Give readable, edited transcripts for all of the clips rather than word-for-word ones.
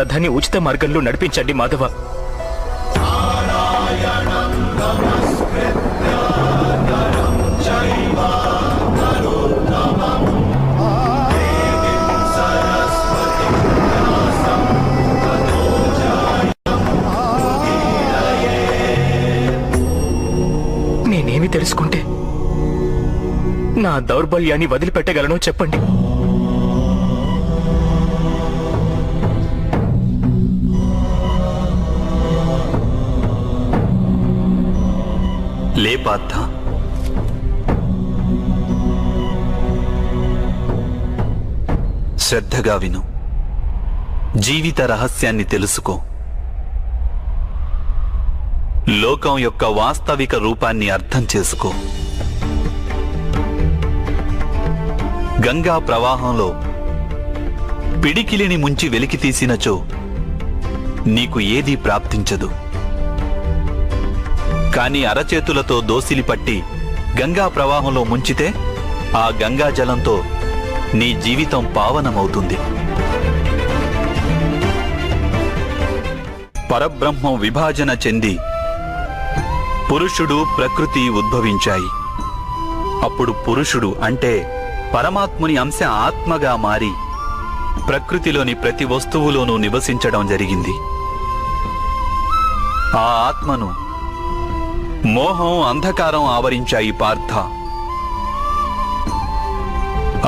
రథాన్ని ఉచిత మార్గంలో నడిపించండి మాధవ. నేనేమి తెలుసుకుంటే నా దౌర్బల్యాన్ని వదిలిపెట్టగలనో చెప్పండి. లే పార్థ, శ్రద్ధగా విను. జీవిత రహస్యాన్ని తెలుసుకో. లోకం యొక్క వాస్తవిక రూపాన్ని అర్థం చేసుకో. గంగా ప్రవాహంలో పిడికిలిని ముంచి వెలికి తీసినచో నీకు ఏదీ ప్రాప్తించదు. కానీ అరచేతులతో దోసిలి పట్టి గంగా ప్రవాహంలో ముంచితే ఆ గంగా జలంతో నీ జీవితం పావనమవుతుంది. పరబ్రహ్మం విభాజన చెంది పురుషుడు ప్రకృతి ఉద్భవించాయి. అప్పుడు పురుషుడు అంటే పరమాత్ముని అంశ ఆత్మగా మారి ప్రకృతిలోని ప్రతి వస్తువులోనూ నివసించడం జరిగింది. ఆ ఆత్మను మోహం, అంధకారం ఆవరించాయి పార్థ.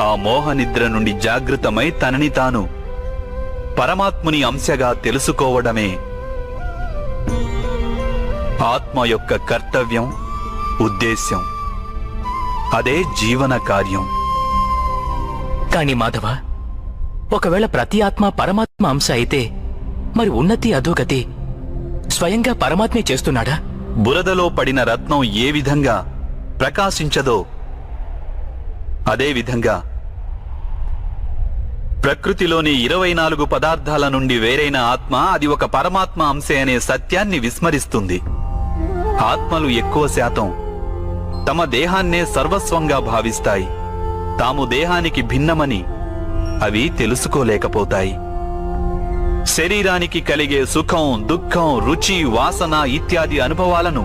ఆ మోహ నిద్ర నుండి జాగృతమై తనని తాను పరమాత్ముని అంశగా తెలుసుకోవడమే ఆత్మ యొక్క కర్తవ్యం, ఉద్దేశ్యం. అదే జీవన కార్యం. కాని మాధవ, ఒకవేళ ప్రతి ఆత్మ పరమాత్మ అంశ అయితే మరి ఉన్నతి అధోగతి స్వయంగా పరమాత్మే చేస్తున్నాడా? బురదలో పడిన రత్నం ఏ విధంగా ప్రకాశించదో అదే విధంగా ప్రకృతిలోని 24 పదార్థాల నుండి వేరైన ఆత్మ అది ఒక పరమాత్మ అంశే అనే సత్యాన్ని విస్మరిస్తుంది. ఆత్మలు ఎక్కువ శాతం తమ దేహాన్నే సర్వస్వంగా భావిస్తాయి. తాము దేహానికి భిన్నమని అవి తెలుసుకోలేకపోతాయి. శరీరానికి కలిగే సుఖం, దుఃఖం, రుచి, వాసన ఇత్యాది అనుభవాలను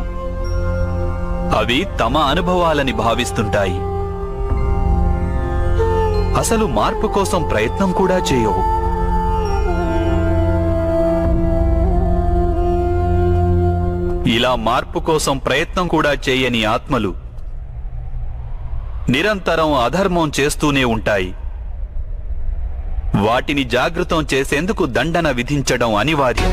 అవి తమ అనుభవాలని భావిస్తుంటాయి. అసలు మార్పు కోసం ప్రయత్నం కూడా చేయవు. ఇలా మార్పు కోసం ప్రయత్నం కూడా చేయని ఆత్మలు నిరంతరం అధర్మం చేస్తూనే ఉంటాయి. వాటిని జాగృతం చేసేందుకు దండన విధించడం అనివార్యం.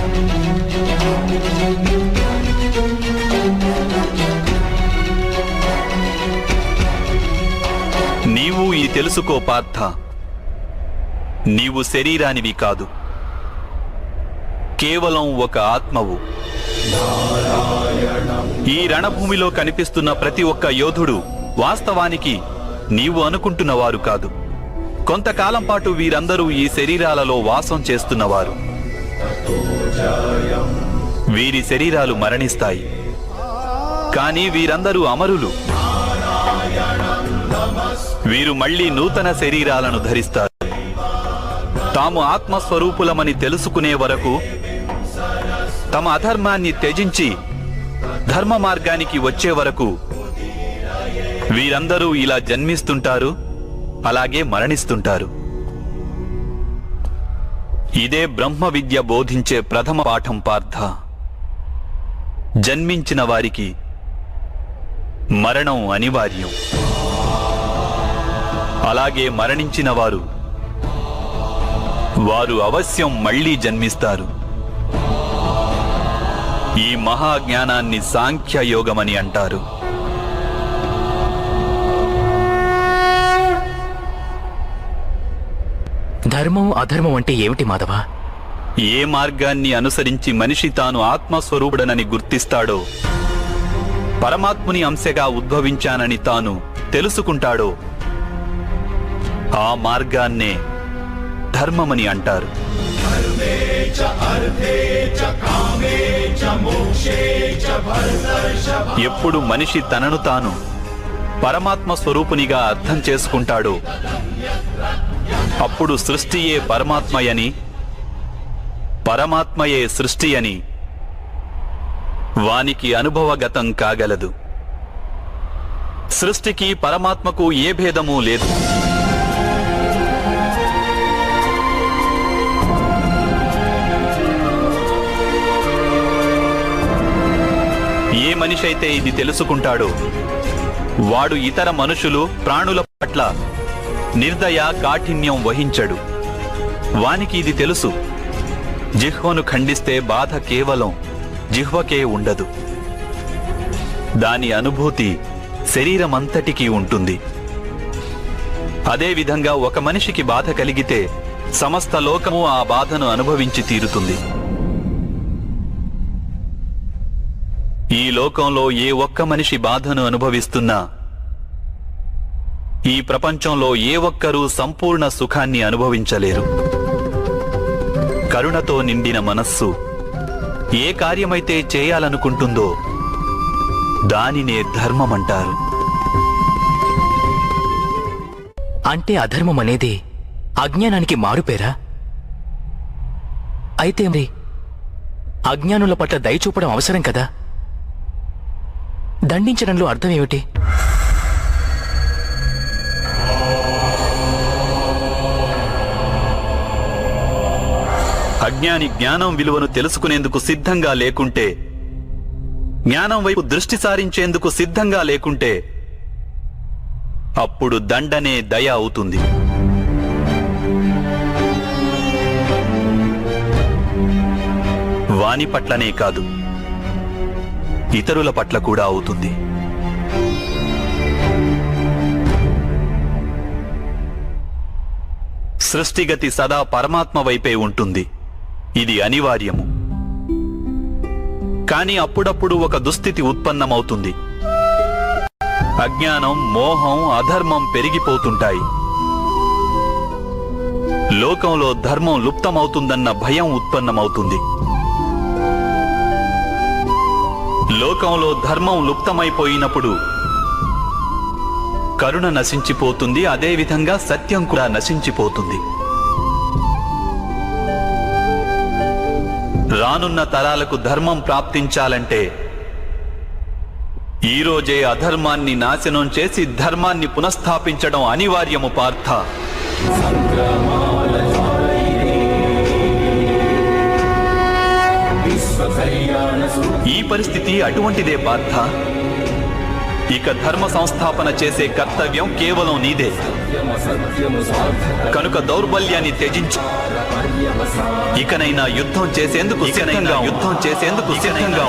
నీవు ఈ తెలుసుకో పార్థ, నీవు శరీరానివి కాదు, కేవలం ఒక ఆత్మవు. ఈ రణభూమిలో కనిపిస్తున్న ప్రతి ఒక్క యోధుడు వాస్తవానికి నీవు అనుకుంటున్నవారు కాదు. కొంతకాలం పాటు వీరందరూ ఈ శరీరాలలో వాసం చేస్తున్నవారు. వీరి శరీరాలు మరణిస్తాయి, కానీ వీరందరూ అమరులు. వీరు మళ్లీ నూతన శరీరాలను ధరిస్తారు. తాము ఆత్మస్వరూపులమని తెలుసుకునే వరకు తమ అధర్మాన్ని త్యజించి ధర్మ మార్గానికి వచ్చే వరకు వీరందరూ ఇలా జన్మిస్తుంటారు, అలాగే మరణిస్తుంటారు. ఇదే బ్రహ్మ విద్య బోధించే ప్రథమ పాఠం పార్థ. జన్మించిన వారికి మరణం అనివార్యం. అలాగే మరణించిన వారు అవశ్యం మళ్లీ జన్మిస్తారు. ఈ మహాజ్ఞానాన్ని సాంఖ్య యోగమని అంటారు. ధర్మం, అధర్మం అంటే ఏమిటి మాధవ? ఏ మార్గాన్ని అనుసరించి మనిషి తాను ఆత్మస్వరూపుడనని గుర్తిస్తాడో, పరమాత్ముని అంశగా ఉద్భవించానని తాను తెలుసుకుంటాడో ఆ మార్గాన్నే ధర్మమని అంటారు. ఎప్పుడు మనిషి తనను తాను పరమాత్మ స్వరూపునిగా అర్థం చేసుకుంటాడో అప్పుడు సృష్టియే పరమాత్మయని, పరమాత్మయే సృష్టి అని వానికి అనుభవగతం కాగలదు. సృష్టికి పరమాత్మకు ఏ భేదమూ లేదు. ఏ మనిషైతే ఇది తెలుసుకుంటాడో వాడు ఇతర మనుషులు, ప్రాణుల పట్ల నిర్దయ, కాఠిన్యం వహించడు. వానికి ఇది తెలుసు, జిహ్వను ఖండిస్తే బాధ కేవలం జిహ్వకే ఉండదు, దాని అనుభూతి శరీరమంతటికీ ఉంటుంది. అదేవిధంగా ఒక మనిషికి బాధ కలిగితే సమస్త లోకము ఆ బాధను అనుభవించి తీరుతుంది. ఈ లోకంలో ఏ ఒక్క మనిషి బాధను అనుభవిస్తున్నా ఈ ప్రపంచంలో ఏ ఒక్కరూ సంపూర్ణ సుఖాన్ని అనుభవించలేరు. కరుణతో నిండిన మనస్సు ఏ కార్యమైతే చేయాలనుకుంటుందో దానినే ధర్మమంటారు. అంటే అధర్మం అనేది అజ్ఞానానికి మారుపేరా? అయితే మరి అజ్ఞానుల పట్ల దయ చూపడం అవసరం కదా? దండించడంలో అర్థం ఏమిటి? అజ్ఞాని జ్ఞానం విలువను తెలుసుకునేందుకు సిద్ధంగా లేకుంటే, జ్ఞానం వైపు దృష్టి సారించేందుకు సిద్ధంగా లేకుంటే అప్పుడు దండనే దయ అవుతుంది. వాని పట్లనే కాదు, ఇతరుల పట్ల కూడా అవుతుంది. సృష్టిగతి సదా పరమాత్మ వైపే ఉంటుంది. ఇది అనివార్యము. కానీ అప్పుడప్పుడు ఒక దుస్థితి ఉత్పన్నమవుతుంది. అజ్ఞానం, మోహం, అధర్మం పెరిగిపోతుంటాయి. లోకంలో ధర్మం లుప్తమవుతుందన్న భయం ఉత్పన్నమవుతుంది. లోకంలో ధర్మం లుప్తమైపోయినప్పుడు కరుణ నశించిపోతుంది. అదేవిధంగా సత్యం కూడా నశించిపోతుంది. రానున్న తరాలకు ధర్మం ప్రాప్తించాలంటే ఈరోజే అధర్మాన్ని నాశనం చేసి ధర్మాన్ని పునఃస్థాపించడం అనివార్యము పార్థ. ఈ పరిస్థితి అటువంటిదే పార్థ. ఇక ధర్మ సంస్థాపన చేసే కర్తవ్యం కేవలం నీదే. కనుక దౌర్బల్యాన్ని త్యజించు. ఇకనైనా యుద్ధం చేసేందుకు సిద్ధంగా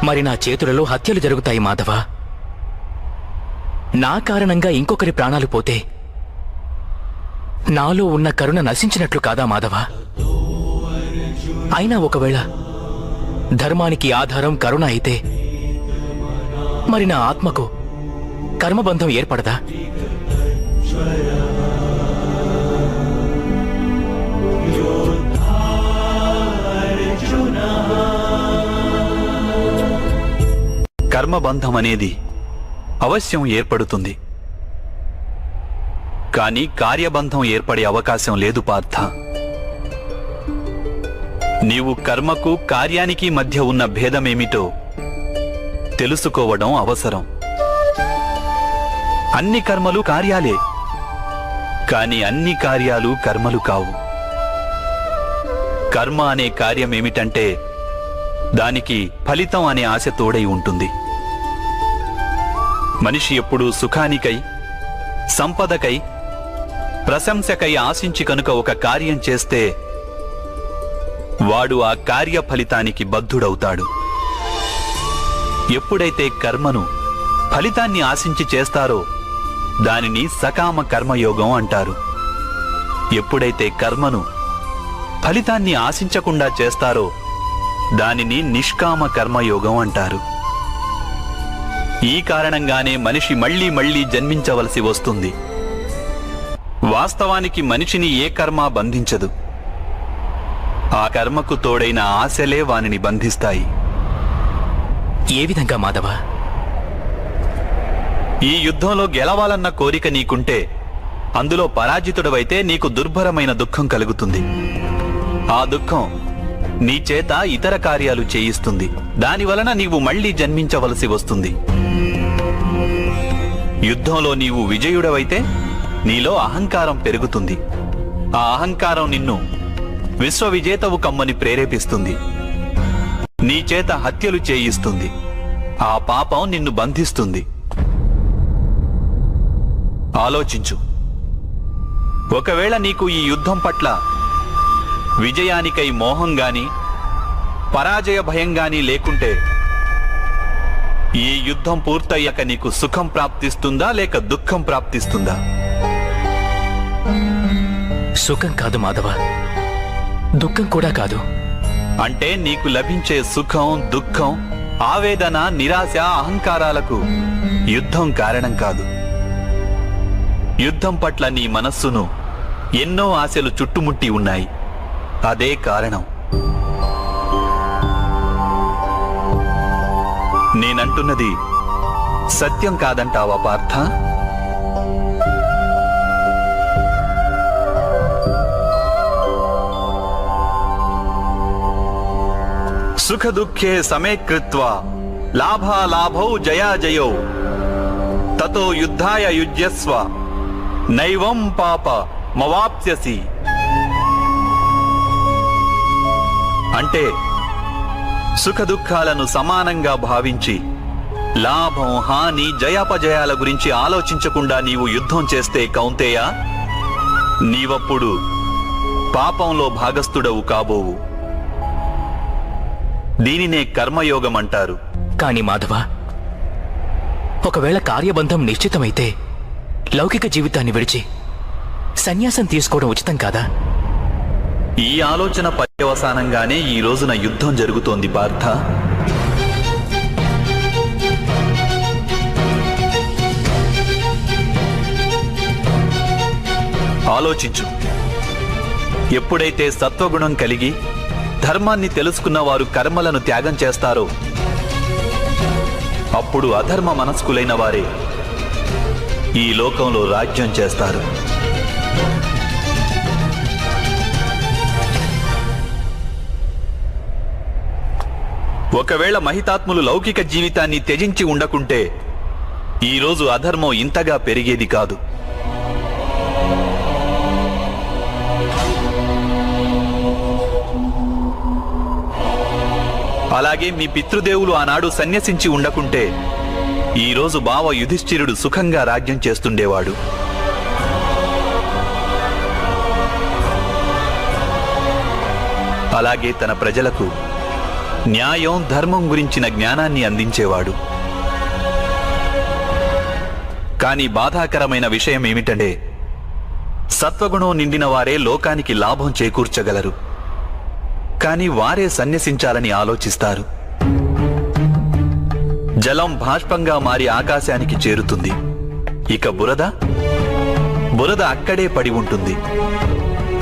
మరి నా చేతులలో హత్యలు జరుగుతాయి మాధవ. నా కారణంగా ఇంకొకరి ప్రాణాలు పోతే నాలో ఉన్న కరుణ నశించినట్లు కాదా మాధవ? అయినా ఒకవేళ ధర్మానికి ఆధారం కరుణ అయితే మరి నా ఆత్మకు కర్మబంధం ఏర్పడదా? కర్మబంధం అనేది అవశ్యం ఏర్పడుతుంది. కానీ కార్యబంధం ఏర్పడే అవకాశం లేదు పార్థ. నీవు కర్మకు, కార్యానికి మధ్య ఉన్న భేదమేమిటో తెలుసుకోవడం అవసరం. అన్ని కర్మలు కార్యాలే, కాని అన్ని కార్యాలు కర్మలు కావు. కర్మ అనే కార్యమేమిటంటే దానికి ఫలితం అనే ఆశ తోడై ఉంటుంది. మనిషి ఎప్పుడూ సుఖానికై, సంపదకై, ప్రశంసకై ఆశించి కనుక ఒక కార్యం చేస్తే వాడు ఆ కార్య ఫలితానికి బద్ధుడవుతాడు. ఎప్పుడైతే కర్మను, ఫలితాన్ని ఆశించి చేస్తారో దానిని సకామ కర్మయోగం అంటారు. ఎప్పుడైతే కర్మను, ఫలితాన్ని ఆశించకుండా చేస్తారో దానిని నిష్కామ కర్మయోగం అంటారు. ఈ కారణంగానే మనిషి మళ్లీ మళ్లీ జన్మించవలసి వస్తుంది. వాస్తవానికి మనిషిని ఏ కర్మ బంధించదు. ఆ కర్మకు తోడైన ఆశలే వానిని బంధిస్తాయి. ఏ విధంగా మాధవ? ఈ యుద్ధంలో గెలవాలన్న కోరిక నీకుంటే అందులో పరాజితుడవైతే నీకు దుర్భరమైన దుఃఖం కలుగుతుంది. ఆ దుఃఖం నీ చేత ఇతర కార్యాలు చేయిస్తుంది. దానివలన నీవు మళ్లీ జన్మించవలసి వస్తుంది. యుద్ధంలో నీవు విజయుడవైతే నీలో అహంకారం పెరుగుతుంది. ఆ అహంకారం నిన్ను విశ్వవిజేతవు కమ్మని ప్రేరేపిస్తుంది. నీ చేత హత్యలు చేయిస్తుంది. ఆ పాపం నిన్ను బంధిస్తుంది. ఆలోచించు. ఒకవేళ నీకు ఈ యుద్ధం పట్ల విజయానికై మోహం గాని పరాజయ భయం గాని లేకుంటే ఈ యుద్ధం పూర్తయ్యాక నీకు సుఖం ప్రాప్తిస్తుందా లేక దుఃఖం ప్రాప్తిస్తుందా? సుఖం కాదు మాధవ, దుఃఖం కూడా కాదు. అంటే నీకు లభించే సుఖం, దుఃఖం, ఆవేదన, నిరాశ, అహంకారాలకు యుద్ధం కారణం కాదు. యుద్ధం పట్ల నీ మనస్సును ఎన్నో ఆశలు చుట్టుముట్టి ఉన్నాయి. అదే కారణం. నేనంటున్నది సత్యం కాదంటావా పార్థ? సుఖ దుఃఖే సమే కృత్వా లాభాలాభౌ జయాజయౌ తతో యుద్ధాయ యుజ్యస్వ నైవం పాప మవాప్స్యసి. అంటే సుఖ దుఃఖాలను సమానంగా భావించి లాభం, హాని, జయాపజయాల గురించి ఆలోచించకుండా నీవు యుద్ధం చేస్తే కౌంతేయ, నీవప్పుడు పాపంలో భాగస్థుడవు కాబోవు. దీనినే కర్మయోగం అంటారు. కాని మాధవ, ఒకవేళ కార్యబంధం నిశ్చితమైతే లౌకిక జీవితాన్ని విడిచి సన్యాసం తీసుకోవడం ఉచితం కాదా? ఈ ఆలోచన పర్యవసానంగానే ఈ రోజున యుద్ధం జరుగుతోంది పార్థ. ఆలోచించు. ఎప్పుడైతే సత్వగుణం కలిగి ధర్మాన్ని తెలుసుకున్న వారు కర్మలను త్యాగం చేస్తారో అప్పుడు అధర్మ మనస్కులైన వారే ఈ లోకంలో రాజ్యం చేస్తారు. ఒకవేళ మహితాత్ములు లౌకిక జీవితాన్ని త్యజించి ఉండకుంటే ఈరోజు అధర్మం ఇంతగా పెరిగేది కాదు. అలాగే మీ పితృదేవులు ఆనాడు సన్యసించి ఉండకుంటే ఈరోజు బావ యుధిష్ఠిరుడు సుఖంగా రాజ్యం చేస్తుండేవాడు. అలాగే తన ప్రజలకు న్యాయం, ధర్మం గురించిన జ్ఞానాన్ని అందించేవాడు. కానీ బాధాకరమైన విషయం ఏమిటంటే సత్వగుణం నిండిన వారే లోకానికి లాభం చేకూర్చగలరు. కానీ వారే సన్యసించాలని ఆలోచిస్తారు. జలం బాష్పంగా మారి ఆకాశానికి చేరుతుంది. ఇక బురద అక్కడే పడి ఉంటుంది.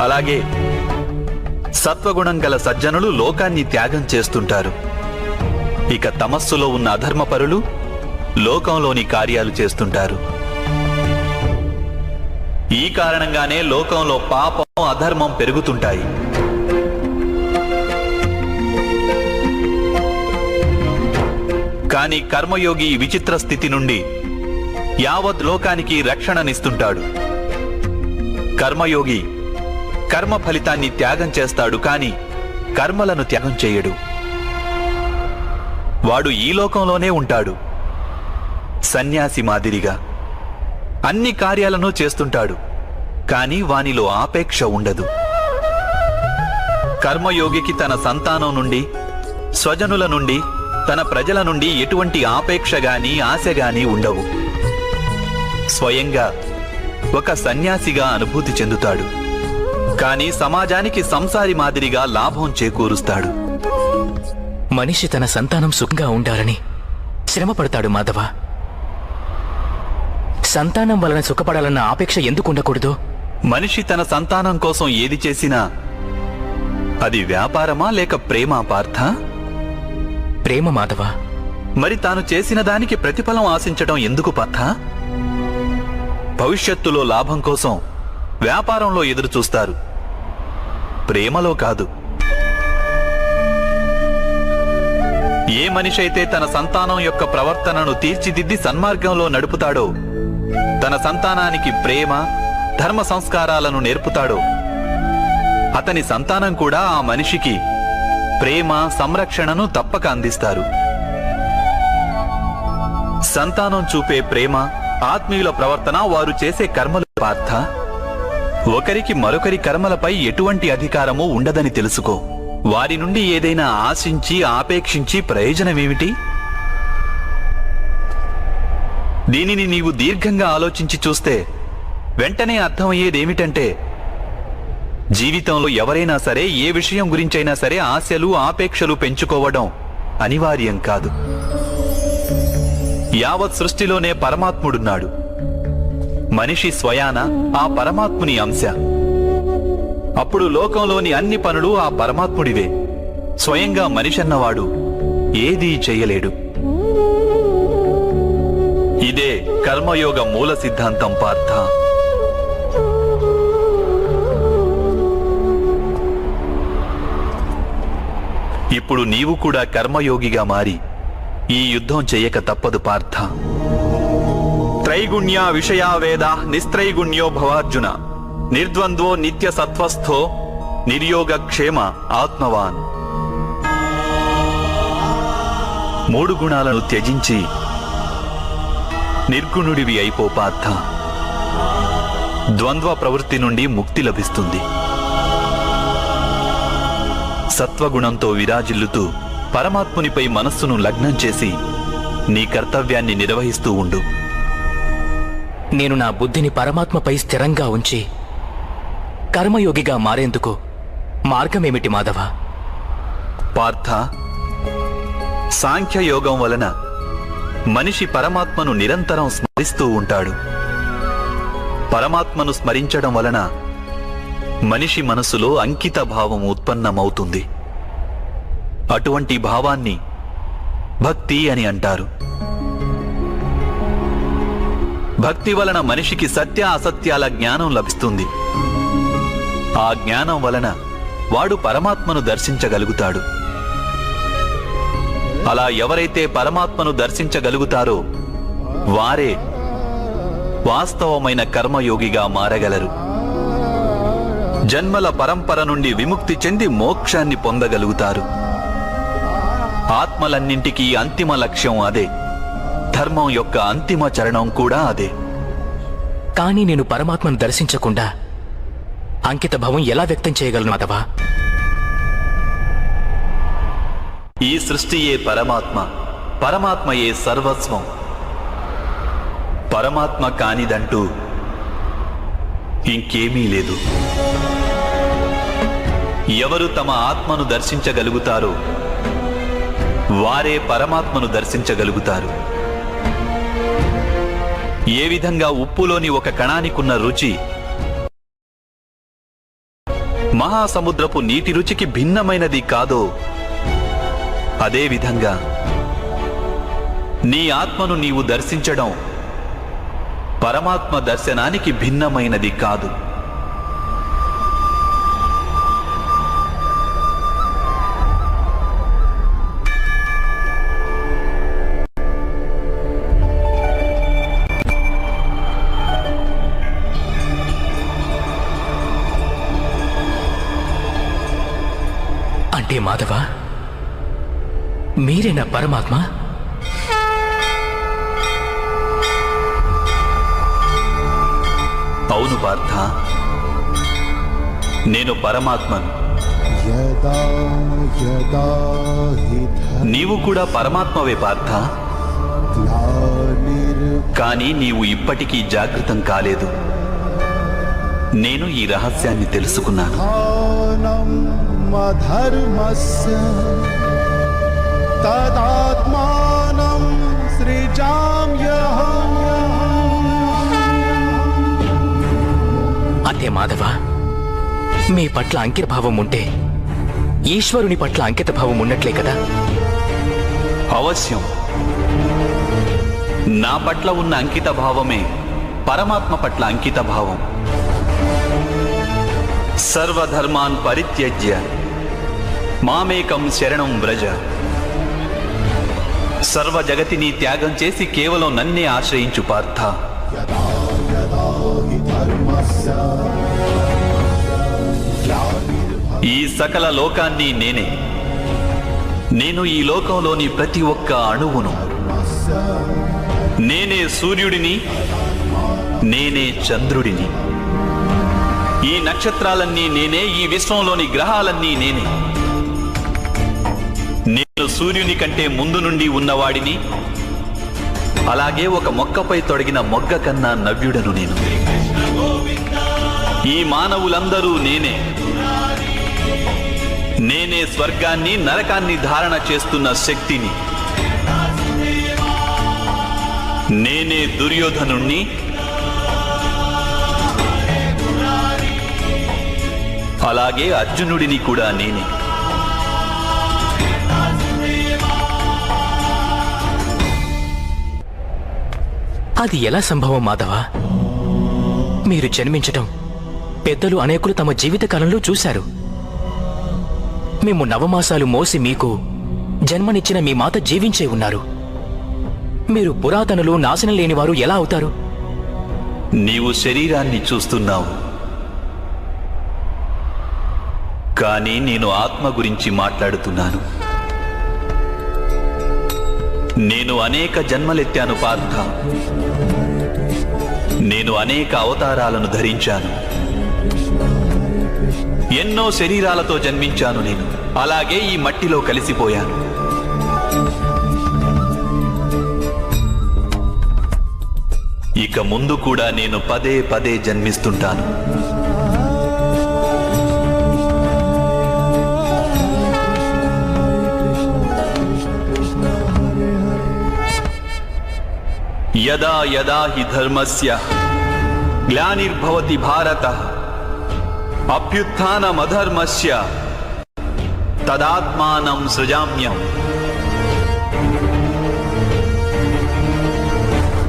అలాగే సత్వగుణం గల సజ్జనులు లోకాన్ని త్యాగం చేస్తుంటారు. ఇక తమస్సులో ఉన్న అధర్మపరులు లోకంలోని కార్యాలు చేస్తుంటారు. ఈ కారణంగానే లోకంలో పాపం, అధర్మం పెరుగుతుంటాయి. కానీ కర్మయోగి ఈ విచిత్ర స్థితి నుండి యావత్ లోకానికి రక్షణనిస్తుంటాడు. కర్మయోగి కర్మ ఫలితాన్ని త్యాగం చేస్తాడు, కానీ కర్మలను త్యాగం చేయడు. వాడు ఈ లోకంలోనే ఉంటాడు. సన్యాసి మాదిరిగా అన్ని కార్యాలను చేస్తుంటాడు, కానీ వానిలో ఆపేక్ష ఉండదు. కర్మయోగికి తన సంతానం నుండి, స్వజనుల నుండి, తన ప్రజల నుండి ఎటువంటి ఆపేక్ష గాని, ఆశ గాని ఉండవు. స్వయంగా ఒక సన్యాసిగా అనుభూతి చెందుతాడు, కానీ సమాజానికి సంసారి మాదిరిగా లాభం చేకూరుస్తాడు. మనిషి తన సంతానం సుఖంగా ఉండాలని శ్రమ పడతాడు మాధవ. సంతానం వలన సుఖపడాలన్న ఆపేక్ష ఎందుకు ఉండకూడదు? మనిషి తన సంతానం కోసం ఏది చేసినా అది వ్యాపారమా లేక ప్రేమా పార్థ? ప్రేమ మాధవ. మరి తాను చేసిన దానికి ప్రతిఫలం ఆశించడం ఎందుకు పార్థ? భవిష్యత్తులో లాభం కోసం వ్యాపారంలో ఎదురు చూస్తారు, ప్రేమలో కాదు. ఏ మనిషి అయితే తన సంతానం యొక్క ప్రవర్తనను తీర్చిదిద్ది సన్మార్గంలో నడుపుతాడో, తన సంతానానికి ప్రేమ ధర్మ సంస్కారాలను నేర్పుతాడో, అతని సంతానం కూడా ఆ మనిషికి ప్రేమ సంరక్షణను తప్పక అందిస్తారు. సంతానం చూపే ప్రేమ, ఆత్మీయుల ప్రవర్తన, వారు చేసే కర్మలు పార్థ. ఒకరికి మరొకరి కర్మలపై ఎటువంటి అధికారము ఉండదని తెలుసుకో. వారి నుండి ఏదైనా ఆశించి ఆపేక్షించి ప్రయోజనమేమిటి? దీనిని నీవు దీర్ఘంగా ఆలోచించి చూస్తే వెంటనే అర్థమయ్యేదేమిటంటే, జీవితంలో ఎవరైనా సరే ఏ విషయం గురించైనా సరే ఆశలు ఆపేక్షలు పెంచుకోవడం అనివార్యం కాదు. యావత్ సృష్టిలోనే పరమాత్ముడున్నాడు. మనిషి స్వయాన ఆ పరమాత్ముని అంశ. అప్పుడు లోకంలోని అన్ని పనులు ఆ పరమాత్ముడివే. స్వయంగా మనిషి అన్నవాడు ఏదీ చెయ్యలేడు. ఇదే కర్మయోగ మూల సిద్ధాంతం పార్థ. ఇప్పుడు నీవు కూడా కర్మయోగిగా మారి ఈ యుద్ధం చెయ్యక తప్పదు పార్థ. త్రైగుణ్య విషయా వేద నిస్త్రైగుణ్యో భవార్జున, నిర్ద్వంద్వో నిత్య సత్వస్థో నిర్యోగ క్షేమ ఆత్మవాన్. 3 గుణాలను త్యజించి నిర్గుణుడివి అయిపో పార్థ. ద్వంద్వ ప్రవృత్తి నుండి ముక్తి లభిస్తుంది. సత్వగుణంతో విరాజిల్లుతూ పరమాత్మునిపై మనస్సును లగ్నం చేసి నీ కర్తవ్యాన్ని నిర్వహిస్తూ ఉండు. నేను నా బుద్ధిని పరమాత్మపై స్థిరంగా ఉంచి కర్మయోగిగా మారేందుకు మార్గమేమిటి మాధవ? పార్థ, సాంఖ్యయోగం వలన మనిషి పరమాత్మను నిరంతరం స్మరిస్తూ ఉంటాడు. పరమాత్మను స్మరించడం వలన మనిషి మనసులో అంకిత భావం ఉత్పన్నమవుతుంది. అటువంటి భావాన్ని భక్తి అని అంటారు. భక్తి వలన మనిషికి సత్య అసత్యాల జ్ఞానం లభిస్తుంది. ఆ జ్ఞానం వలన వాడు పరమాత్మను దర్శించగలుగుతాడు. అలా ఎవరైతే పరమాత్మను దర్శించగలుగుతారో వారే వాస్తవమైన కర్మయోగిగా మారగలరు. జన్మల పరంపర నుండి విముక్తి చెంది మోక్షాన్ని పొందగలుగుతారు. ఆత్మలన్నింటికీ అంతిమ లక్ష్యం అదే. ధర్మం యొక్క అంతిమ చరణం కూడా అదే. కానీ నేను పరమాత్మను దర్శించకుండా అంకిత భావం ఎలా వ్యక్తం చేయగలను మాధవా? ఈ సృష్టియే పరమాత్మ, పరమాత్మయే సర్వస్వం. పరమాత్మ కానిదంటూ ఇంకేమీ లేదు. ఎవరు తమ ఆత్మను దర్శించగలుగుతారో వారే పరమాత్మను దర్శించగలుగుతారు. ఏ విధంగా ఉప్పులోని ఒక కణానికున్న రుచి మహాసముద్రపు నీటి రుచికి భిన్నమైనది కాదో, అదేవిధంగా నీ ఆత్మను నీవు దర్శించడం పరమాత్మ దర్శనానికి భిన్నమైనది కాదు. అంటే మాధవ, మీరేనా పరమాత్మ? అవును పార్థ, నేను పరమాత్మను. నీవు కూడా పరమాత్మవే పార్థ. కానీ నీవు ఇప్పటికీ జాగృతం కాలేదు. నేను ఈ రహస్యాన్ని తెలుసుకున్నాను. ధర్మస్య తదాత్మానం సృజామ్యహం. అంటే మాధవ, మీ పట్ల అంకితభావం ఉంటే ఈశ్వరుని పట్ల అంకిత భావం ఉన్నట్లే కదా? అవశ్యం. నా పట్ల ఉన్న అంకిత భావమే పరమాత్మ పట్ల అంకిత భావం. సర్వధర్మాన్ పరిత్యజ్య మామేకం శరణం వ్రజ. సర్వ జగతిని త్యాగం చేసి కేవలం నన్నే ఆశ్రయించు పార్థ. ఈ సకల లోకాన్ని నేనే. నేను ఈ లోకంలోని ప్రతి ఒక్క అణువును. నేనే సూర్యుడిని, నేనే చంద్రుడిని. ఈ నక్షత్రాలన్నీ నేనే, ఈ విశ్వంలోని గ్రహాలన్నీ నేనే. నేను సూర్యుని కంటే ముందు నుండి ఉన్నవాడిని. అలాగే ఒక మొక్కపై తొడిగిన మొగ్గ కన్నా నవ్యుడను నేను. ఈ మానవులందరూ నేనే. నేనే స్వర్గాన్ని నరకాన్ని ధారణ చేస్తున్న శక్తిని. నేనే దుర్యోధనుణ్ణి, అలాగే అర్జునుడిని కూడా నేనే. అది ఎలా సంభవం మాధవ? మీరు జన్మించటం పెద్దలు అనేకులు తమ జీవితకాలంలో చూశారు. మేము నవమాసాలు మోసి మీకు జన్మనిచ్చిన మీ మాత జీవించే ఉన్నారు. మీరు పురాతనులు, నాశనం లేనివారు ఎలా అవుతారు? నీవు శరీరాన్ని చూస్తున్నావు, కానీ నేను ఆత్మ గురించి మాట్లాడుతున్నాను. నేను అనేక జన్మలెత్తాను పార్థ. నేను అనేక అవతారాలను ధరించాను. ఎన్నో శరీరాలతో జన్మించాను నేను. అలాగే ఈ మట్టిలో కలిసిపోయాను. ఇక ముందు కూడా నేను పదే పదే జన్మిస్తుంటాను. యదా యదా హి ధర్మస్య గ్లానిర్భవతి భారత అభ్యుత్థానమధర్మస్య తదాత్మానం సృజామ్యం.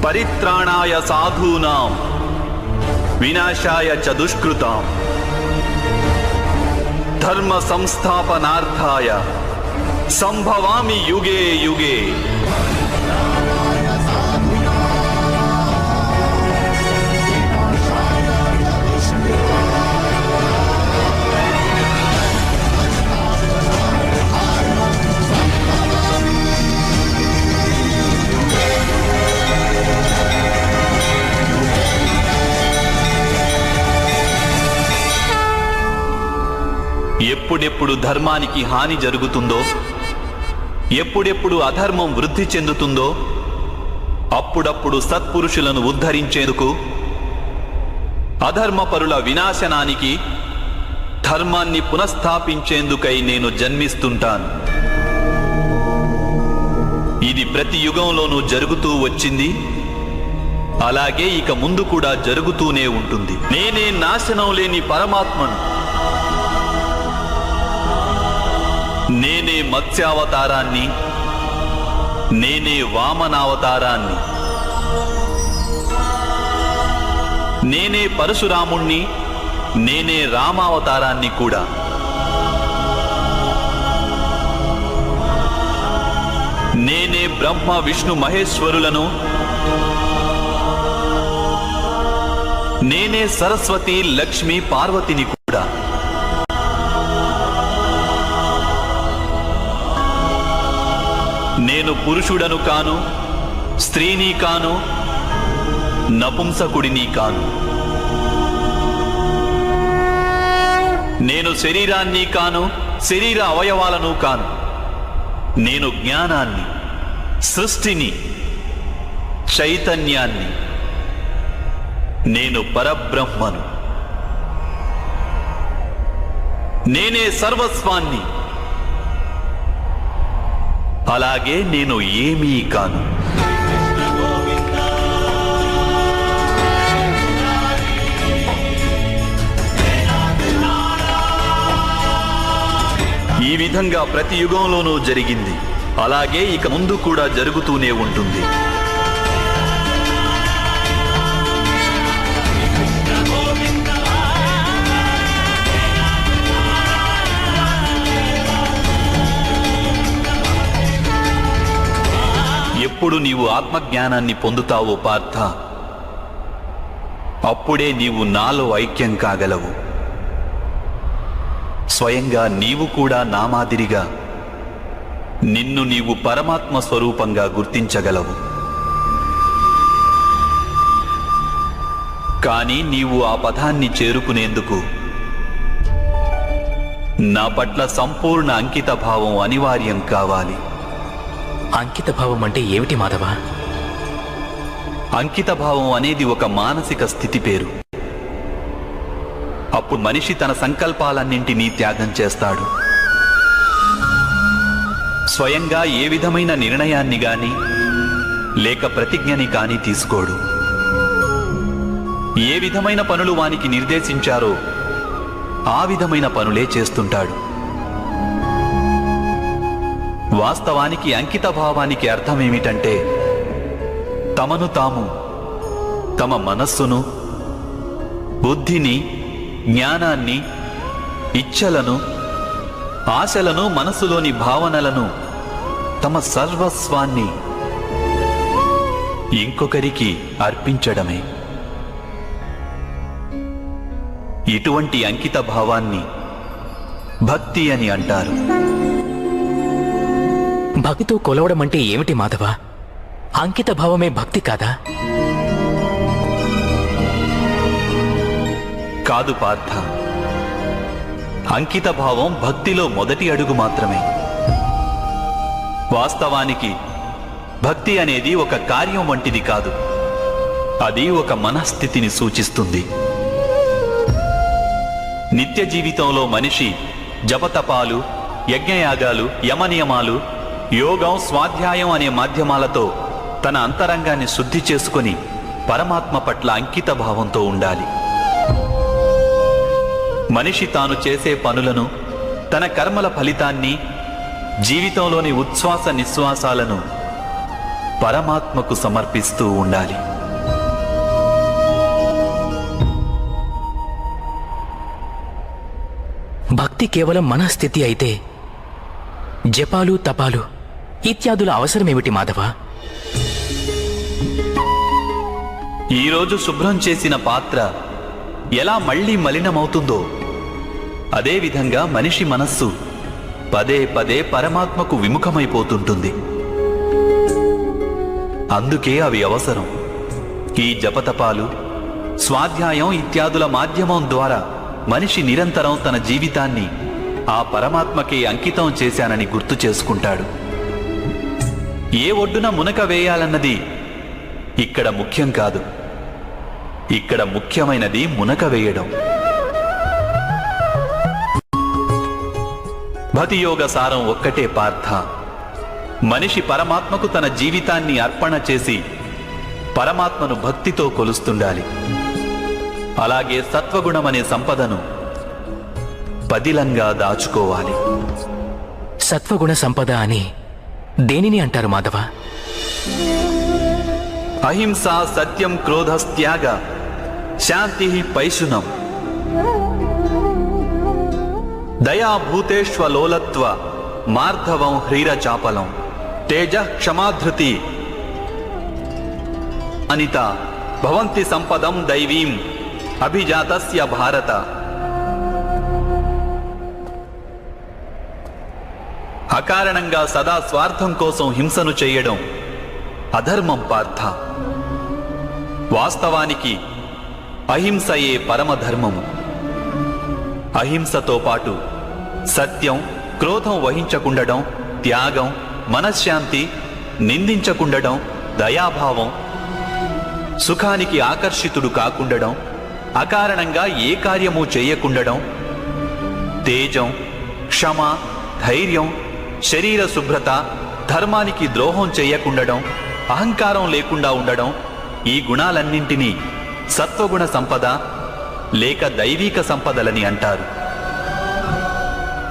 పరిత్రాణాయ సాధూనాం వినాశాయ చ దుష్కృతాం ధర్మ సంస్థాపనార్థాయ సంభవామి యుగే యుగే. ఎప్పుడెప్పుడు ధర్మానికి హాని జరుగుతుందో, ఎప్పుడెప్పుడు అధర్మం వృద్ధి చెందుతుందో, అప్పుడప్పుడు సత్పురుషులను ఉద్ధరించేందుకు, అధర్మపరుల వినాశనానికి, ధర్మాన్ని పునఃస్థాపించేందుకై నేను జన్మిస్తుంటాను. ఇది ప్రతి యుగంలోనూ జరుగుతూ వచ్చింది. అలాగే ఇక ముందు కూడా జరుగుతూనే ఉంటుంది. నేనే నాశనం లేని పరమాత్మను. నేనే మత్స్యావతారాన్ని, నేనే వామనావతారాన్ని, నేనే పరశురాముణ్ణి, నేనే రామావతారాన్ని కూడా. నేనే బ్రహ్మ విష్ణు మహేశ్వరులను, నేనే సరస్వతి లక్ష్మి పార్వతిని కూడా. నేను పురుషుడను కాను, స్త్రీని కాను, నపుంసకుడిని కాను. నేను శరీరాన్ని కాను, శరీర అవయవాలను కాను. నేను జ్ఞానాన్ని, సృష్టిని, చైతన్యాన్ని. నేను పరబ్రహ్మను. నేనే సర్వస్వాన్ని. అలాగే నేను ఏమీ కాను. ఈ ఈ విధంగా ప్రతి యుగంలోనూ జరిగింది. అలాగే ఇక ముందు కూడా జరుగుతూనే ఉంటుంది. ఎప్పుడు నీవు ఆత్మజ్ఞానాన్ని పొందుతావో పార్థ, అప్పుడే నీవు నాలో ఐక్యం కాగలవు. స్వయంగా నీవు కూడా నా మాదిరిగా నిన్ను నీవు పరమాత్మ స్వరూపంగా గుర్తించగలవు. కానీ నీవు ఆ పదాన్ని చేరుకునేందుకు నా పట్ల సంపూర్ణ అంకిత భావం అనివార్యం కావాలి. అంకిత భావం అంటే ఏమిటి మాధవ? అంకిత భావం అనేది ఒక మానసిక స్థితి పేరు. అప్పుడు మనిషి తన సంకల్పాలన్నింటినీ త్యాగం చేస్తాడు. స్వయంగా ఏ విధమైన నిర్ణయాన్ని గాని లేక ప్రతిజ్ఞని కాని తీసుకోడు. ఏ విధమైన పనులు వానికి నిర్దేశించారో ఆ విధమైన పనులే చేస్తుంటాడు. వాస్తవానికి అంకిత భావానికి అర్థమేమిటంటే, తమను తాము, తమ మనస్సును, బుద్ధిని, జ్ఞానాన్ని, ఇచ్ఛలను, ఆశలను, మనసులోని భావనలను, తమ సర్వస్వాన్ని ఇంకొకరికి అర్పించడమే. ఇటువంటి అంకిత భావాన్ని భక్తి అని అంటారు. భక్తితో కొలవడం అంటే ఏమిటి మాధవ? అంకిత భావమే భక్తి కాదా? కాదు పార్థ, అంకిత భావం భక్తిలో మొదటి అడుగు మాత్రమే. వాస్తవానికి భక్తి అనేది ఒక కార్యం వంటిది కాదు. అది ఒక మనస్థితిని సూచిస్తుంది. నిత్య జీవితంలో మనిషి జపతపాలు, యజ్ఞయాగాలు, యమనియమాలు, యోగం, స్వాధ్యాయం అనే మాధ్యమాలతో తన అంతరంగాన్ని శుద్ధి చేసుకుని పరమాత్మ పట్ల అంకిత భావంతో ఉండాలి. మనిషి తాను చేసే పనులను, తన కర్మల ఫలితాన్ని, జీవితంలోని ఉచ్ఛ్వాస నిశ్వాసాలను పరమాత్మకు సమర్పిస్తూ ఉండాలి. భక్తి కేవలం మనస్థితి అయితే జపాలు, తపాలు ఇత్యాదుల అవసరమేమిటి మాధవ? ఈరోజు శుభ్రం చేసిన పాత్ర ఎలా మళ్లీ మలినమవుతుందో అదేవిధంగా మనిషి మనస్సు పదే పదే పరమాత్మకు విముఖమైపోతుంటుంది. అందుకే అవి అవసరం. ఈ జపతపాలు, స్వాధ్యాయం ఇత్యాదుల మాధ్యమం ద్వారా మనిషి నిరంతరం తన జీవితాన్ని ఆ పరమాత్మకే అంకితం చేశానని గుర్తు చేసుకుంటాడు. ఏ ఒడ్డున మునక వేయాలన్నది ఇక్కడ ముఖ్యం కాదు. ఇక్కడ ముఖ్యమైనది మునక వేయడం. భక్తియోగ సారం ఒక్కటే పార్థ. మనిషి పరమాత్మకు తన జీవితాన్ని అర్పణ చేసి పరమాత్మను భక్తితో కొలుస్తుండాలి. అలాగే సత్వగుణమనే సంపదను పదిలంగా దాచుకోవాలి. సత్వగుణ సంపద అని దేనిని అంటారు మాధవ? అహింస, సత్యం, క్రోధస్త్యాగ, శాంతి, పైశునం, దయా, భూతేష్వలోలత్వ, మార్ధవం, హ్రీరచాపలం, తేజ, క్షమాధృతి, అనిత భవంతి సంపదం దైవీం అభిజాతస్య భారత. అకారణంగా సదా స్వార్థం కోసం హింసను చేయడం అధర్మం పార్థ. వాస్తవానికి అహింసయే పరమధర్మము. అహింసతో పాటు సత్యం, క్రోధం వహించకుండడం, త్యాగం, మనశ్శాంతి, నిందించకుండడం, దయాభావం, సుఖానికి ఆకర్షితుడు కాకుండడం, అకారణంగా ఏ కార్యము చేయకుండడం, తేజం, క్షమ, ధైర్యం, శరీర శుభ్రత, ధర్మానికి ద్రోహం చేయకుండడం, అహంకారం లేకుండా ఉండడం, ఈ గుణాలన్నింటినీ సత్వగుణ సంపద లేక దైవీక సంపదలని అంటారు.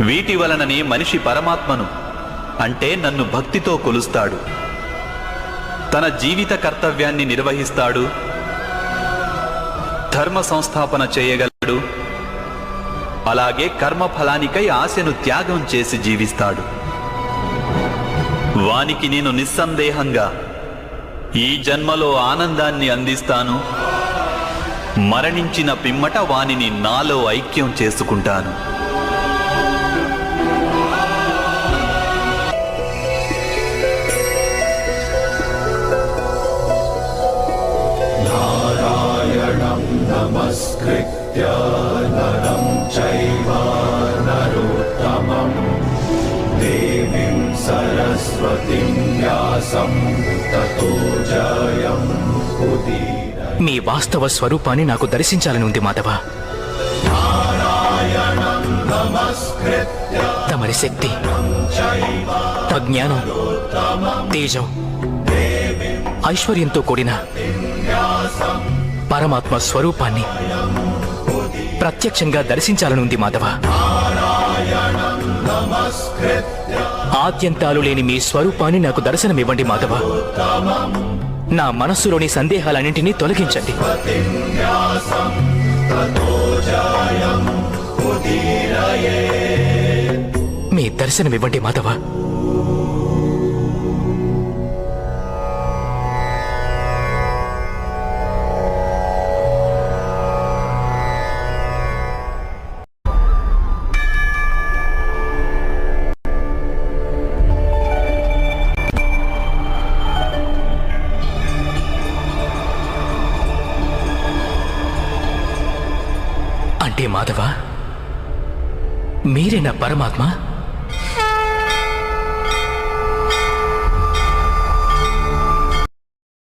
వీటి వలననే మనిషి పరమాత్మను అంటే నన్ను భక్తితో కొలుస్తాడు, తన జీవిత కర్తవ్యాన్ని నిర్వహిస్తాడు, ధర్మ సంస్థాపన చేయగలడు, అలాగే కర్మఫలానికై ఆశను త్యాగం చేసి జీవిస్తాడు. వానికి నేను నిస్సందేహంగా ఈ జన్మలో ఆనందాన్ని అందిస్తాను, మరణించిన పిమ్మట వానిని నాలో ఐక్యం చేసుకుంటాను. నారాయణం నమస్కృత్య నరం చైవ నరోత్తమం దేవీం సరస్వతిం వ్యాసం తతో జయం ఉదీరయేత్. మీ వాస్తవ స్వరూపాన్ని నాకు దర్శించాలని ఉంది మాధవ. తమరి శక్తి, జ్ఞానం, తేజం, ఐశ్వర్యంతో కూడిన పరమాత్మ స్వరూపాన్ని ప్రత్యక్షంగా దర్శించాలని ఉంది మాధవ. ఆద్యంతాలు లేని మీ స్వరూపాన్ని నాకు దర్శనమివ్వండి మాధవ. నా మనస్సులోని సందేహాలన్నింటినీ తొలగించండి. మీ దర్శనమివ్వండి మాధవ. అంటే మాధవ, మీరే నా పరమాత్మ?